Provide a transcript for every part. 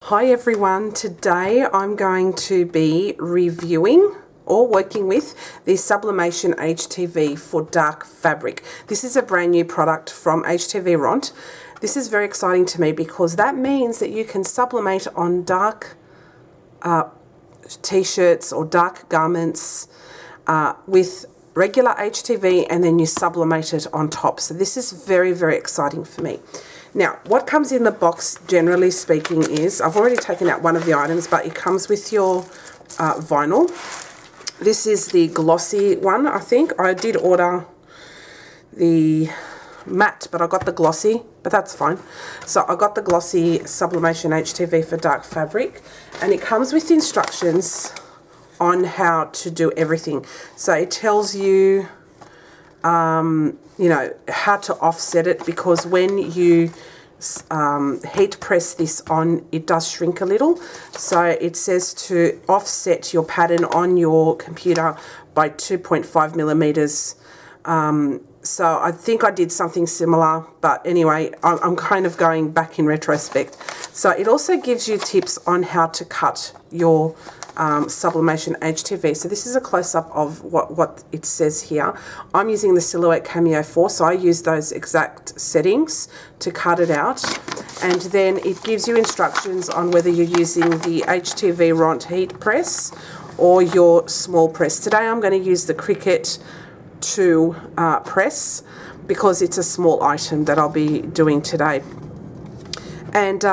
Hi everyone, today I'm going to be reviewing or working with the Sublimation HTV for dark fabric. This is a brand new product from HTVRont. This is very exciting to me because that means that you can sublimate on dark t-shirts or dark garments with regular HTV, and then you sublimate it on top. So this is very, very exciting for me. Now, what comes in the box, generally speaking, is, I've already taken out one of the items, but it comes with your vinyl. This is the glossy one, I think. I did order the matte, but I got the glossy, but that's fine. So I got the glossy Sublimation HTV for dark fabric, and it comes with instructions on how to do everything. So it tells you, you know, how to offset it, because when you heat press this on, it does shrink a little. So it says to offset your pattern on your computer by 2.5 millimeters. So I think I did something similar, but anyway, I'm kind of going back in retrospect. So it also gives you tips on how to cut your Sublimation HTV. So this is a close-up of what it says here. I'm using the Silhouette Cameo 4, so I use those exact settings to cut it out. And then it gives you instructions on whether you're using the HTVRont heat press or your small press. Today I'm going to use the Cricut 2 press because it's a small item that I'll be doing today. And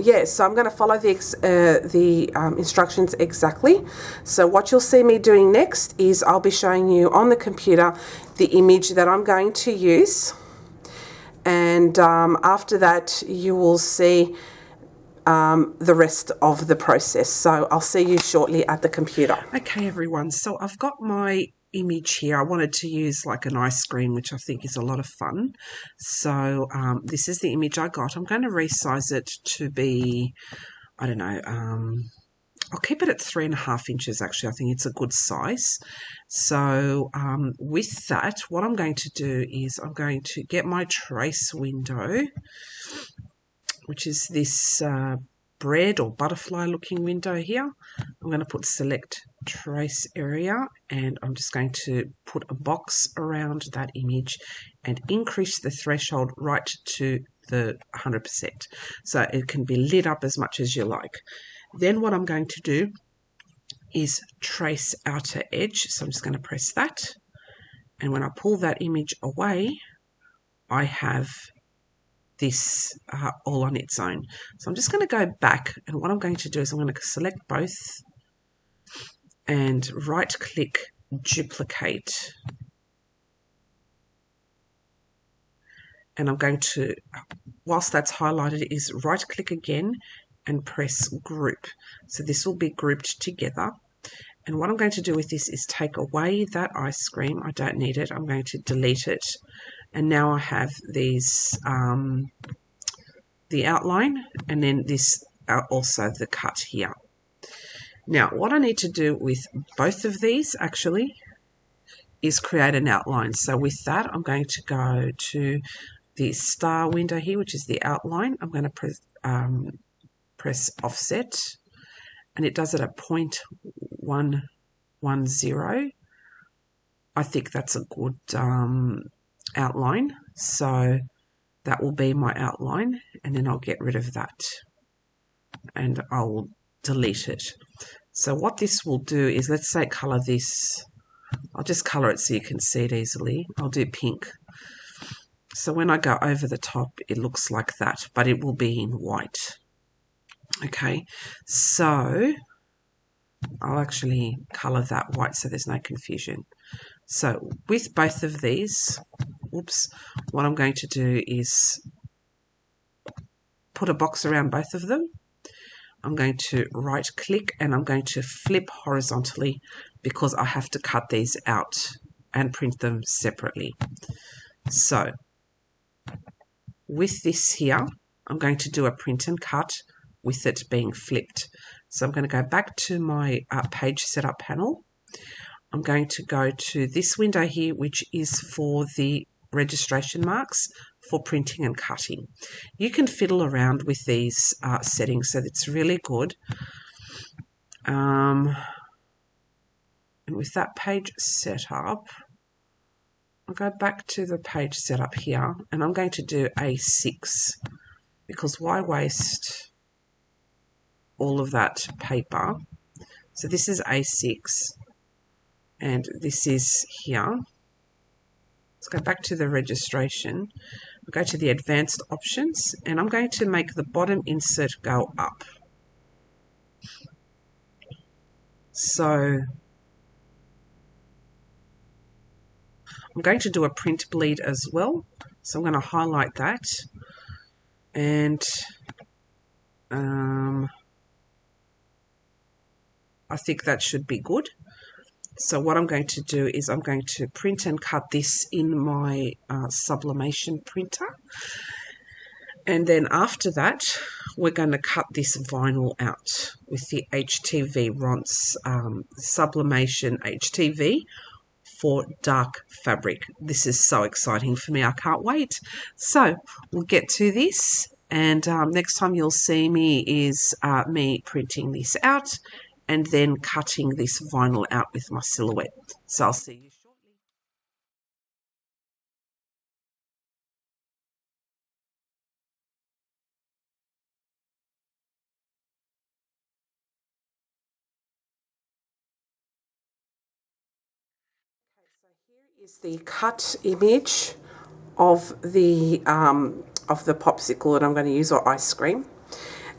yeah, so I'm going to follow the instructions exactly. So what you'll see me doing next is I'll be showing you on the computer the image that I'm going to use. And after that, you will see the rest of the process. So I'll see you shortly at the computer. Okay, everyone. So I've got my image here. I wanted to use like an ice cream, which I think is a lot of fun. So this is the image I got. I'm going to resize it to be, I don't know, I'll keep it at 3.5 inches. Actually, I think it's a good size. So with that, what I'm going to do is I'm going to get my trace window, which is this bread or butterfly looking window here. I'm going to put select trace area, and I'm just going to put a box around that image and increase the threshold right to the 100%, so it can be lit up as much as you like. Then what I'm going to do is trace outer edge, so I'm just going to press that, and when I pull that image away, I have this all on its own. So I'm just going to go back, and what I'm going to do is I'm going to select both and right click duplicate, and I'm going to, whilst that's highlighted, is right click again and press group. So this will be grouped together, and what I'm going to do with this is take away that ice cream. I don't need it. I'm going to delete it, and now I have these the outline, and then this also the cut here. Now, what I need to do with both of these actually is create an outline. So with that, I'm going to go to the star window here, which is the outline. I'm going to press offset, and it does it at 0.110. I think that's a good outline. So that will be my outline, and then I'll get rid of that and I'll delete it. So what this will do is, let's say color this. I'll just color it so you can see it easily. I'll do pink. So when I go over the top, it looks like that, but it will be in white. Okay, so I'll actually color that white so there's no confusion. So with both of these, oops, what I'm going to do is put a box around both of them. I'm going to right click and I'm going to flip horizontally because I have to cut these out and print them separately. So with this here, I'm going to do a print and cut with it being flipped. So I'm going to go back to my page setup panel. I'm going to go to this window here, which is for the registration marks for printing and cutting. You can fiddle around with these settings, so it's really good. And with that page set up, I'll go back to the page setup here, and I'm going to do A6, because why waste all of that paper? So this is A6, and this is here. Let's go back to the registration. I'll go to the advanced options, and I'm going to make the bottom insert go up. So I'm going to do a print bleed as well. So I'm going to highlight that, and I think that should be good. So what I'm going to do is I'm going to print and cut this in my sublimation printer. And then after that, we're going to cut this vinyl out with the HTVRont Sublimation HTV for dark fabric. This is so exciting for me. I can't wait. So we'll get to this, and next time you'll see me is me printing this out and then cutting this vinyl out with my silhouette. So I'll see you shortly. Okay, so here is the cut image of the popsicle that I'm going to use, or ice cream.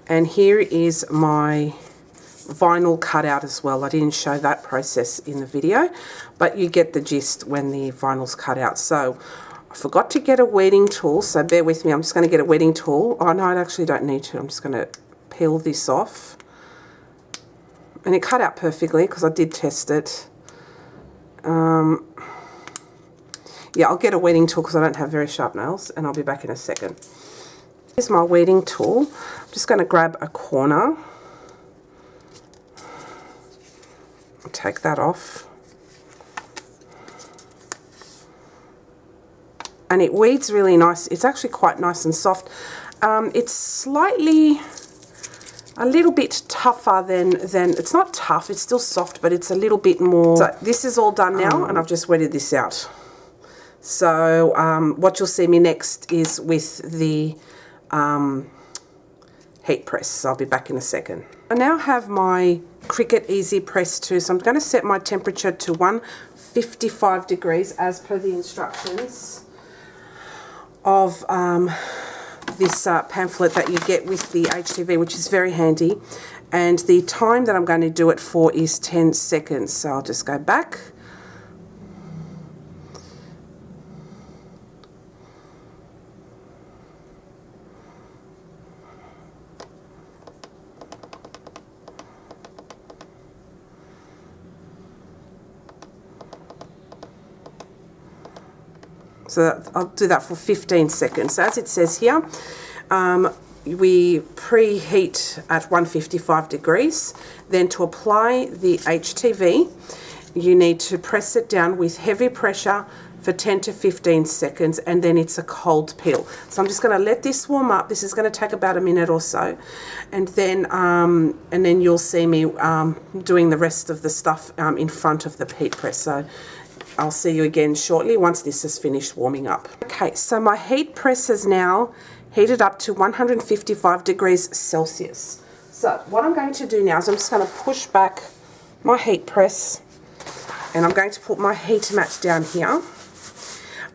And here is my vinyl cutout as well. I didn't show that process in the video, but you get the gist when the vinyl's cut out. So I forgot to get a weeding tool, so bear with me. I'm just going to get a weeding tool. Oh no, I actually don't need to. I'm just going to peel this off. And it cut out perfectly because I did test it. Yeah, I'll get a weeding tool because I don't have very sharp nails, and I'll be back in a second. Here's my weeding tool. I'm just going to grab a corner. Take that off, and it weeds really nice. It's actually quite nice and soft. It's slightly a little bit tougher than it's not tough, it's still soft, but it's a little bit more. So this is all done now, and I've just weeded this out. So what you'll see me next is with the heat press. So I'll be back in a second. I now have my Cricut Easy Press 2, so I'm going to set my temperature to 155 degrees as per the instructions of this pamphlet that you get with the HTV, which is very handy. And the time that I'm going to do it for is 10 seconds. So I'll just go back. So I'll do that for 15 seconds. So as it says here, we preheat at 155 degrees. Then to apply the HTV, you need to press it down with heavy pressure for 10 to 15 seconds, and then it's a cold peel. So I'm just going to let this warm up. This is going to take about a minute or so, and then you'll see me doing the rest of the stuff in front of the heat press. So I'll see you again shortly once this is finished warming up. Okay, so my heat press is now heated up to 155 degrees Celsius. So what I'm going to do now is I'm just going to push back my heat press, and I'm going to put my heat mat down here.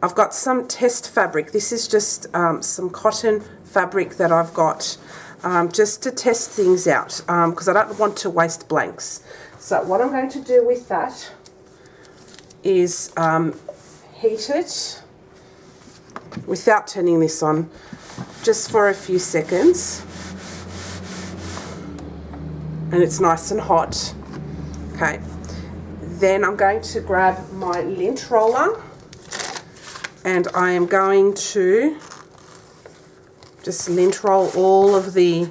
I've got some test fabric. This is just some cotton fabric that I've got just to test things out because I don't want to waste blanks. So what I'm going to do with that is heat it without turning this on, just for a few seconds, and it's nice and hot. Okay, then I'm going to grab my lint roller, and I am going to just lint roll all of the,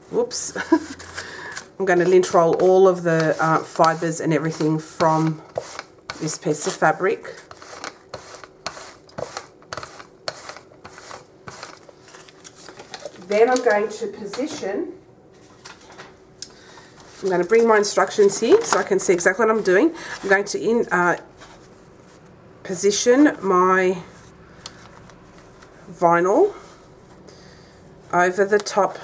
whoops, I'm going to lint roll all of the fibres and everything from this piece of fabric. Then I'm going to position. I'm going to bring my instructions here so I can see exactly what I'm doing. I'm going to position my vinyl over the top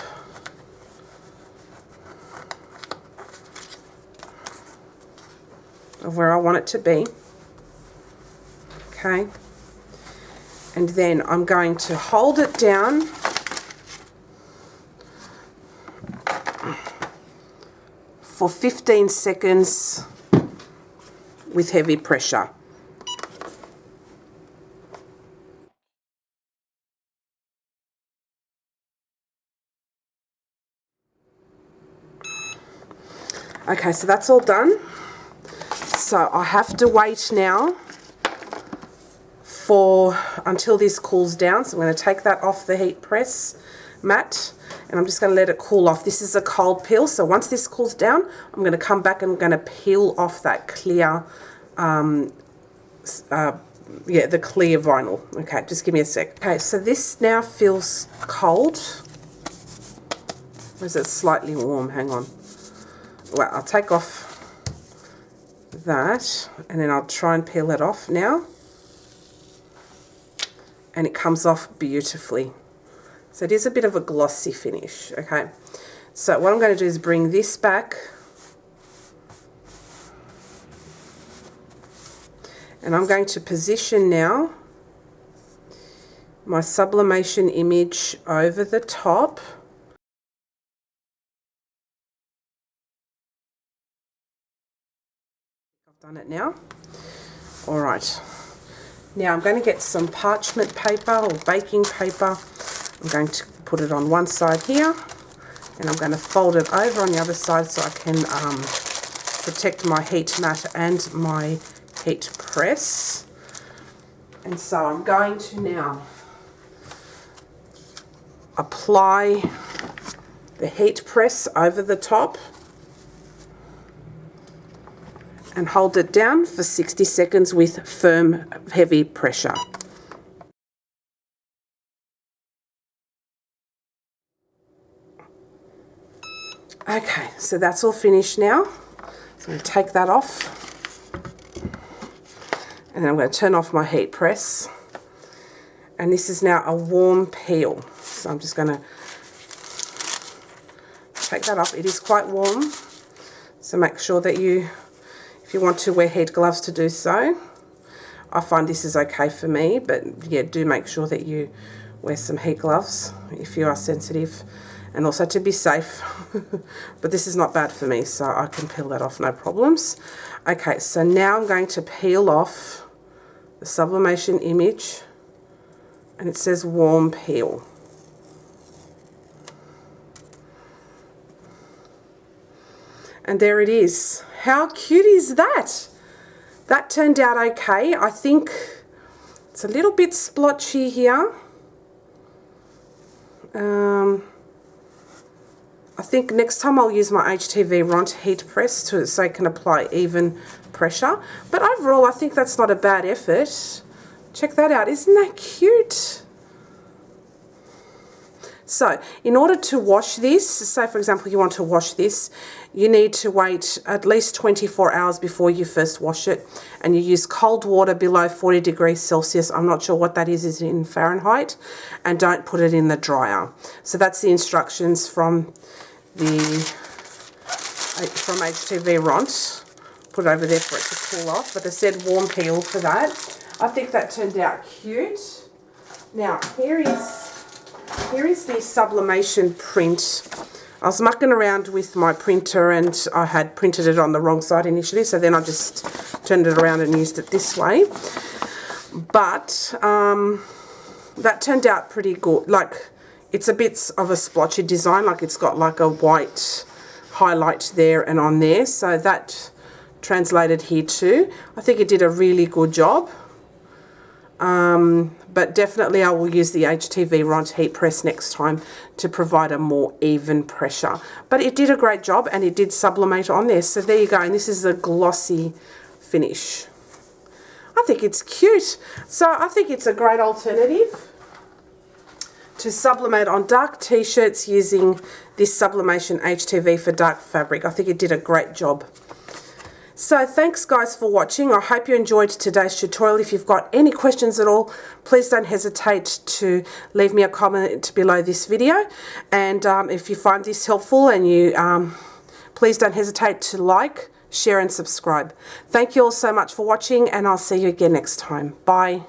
of where I want it to be. Okay. And then I'm going to hold it down for 15 seconds with heavy pressure. Okay, so that's all done. So I have to wait now until this cools down. So I'm going to take that off the heat press mat and I'm just going to let it cool off. This is a cold peel, so once this cools down, I'm going to come back and I'm going to peel off that clear, the clear vinyl. Okay, just give me a sec. Okay, so this now feels cold. Or is it slightly warm? Hang on. Well, I'll take off that and then I'll try and peel it off now. And it comes off beautifully. So it is a bit of a glossy finish, okay? So what I'm going to do is bring this back. And I'm going to position now my sublimation image over the top. I've done it now. All right. Now I'm going to get some parchment paper or baking paper. I'm going to put it on one side here and I'm going to fold it over on the other side so I can protect my heat mat and my heat press. And so I'm going to now apply the heat press over the top and hold it down for 60 seconds with firm, heavy pressure. Okay, so that's all finished now. So I'm going to take that off. And then I'm going to turn off my heat press. And this is now a warm peel. So I'm just going to take that off. It is quite warm. So make sure that if you want to wear heat gloves to do so. I find this is okay for me, but yeah, do make sure that you wear some heat gloves if you are sensitive. And also to be safe, but this is not bad for me, so I can peel that off, no problems. Okay, so now I'm going to peel off the sublimation image, and it says warm peel. And there it is. How cute is that? That turned out okay. I think it's a little bit splotchy here. I think next time I'll use my HTVRont heat press so it can apply even pressure. But overall, I think that's not a bad effort. Check that out. Isn't that cute? So, in order to wash this, say for example you want to wash this, you need to wait at least 24 hours before you first wash it. And you use cold water below 40 degrees Celsius. I'm not sure what that is in Fahrenheit. And don't put it in the dryer. So that's the instructions from HTVRont. Put it over there for it to cool off. But they said warm peel for that. I think that turned out cute. Now, here is the sublimation print. I was mucking around with my printer and I had printed it on the wrong side initially, so then I just turned it around and used it this way. But that turned out pretty good. Like, it's a bit of a splotchy design, like it's got like a white highlight there and on there, so that translated here too. I think it did a really good job. But definitely I will use the HTVRont heat press next time to provide a more even pressure. But it did a great job and it did sublimate on there. So there you go, and this is a glossy finish. I think it's cute. So I think it's a great alternative to sublimate on dark t-shirts using this Sublimation HTV for dark fabric. I think it did a great job. So thanks guys for watching. I hope you enjoyed today's tutorial. If you've got any questions at all, please don't hesitate to leave me a comment below this video. And if you find this helpful, and you please don't hesitate to like, share and subscribe. Thank you all so much for watching, and I'll see you again next time. Bye.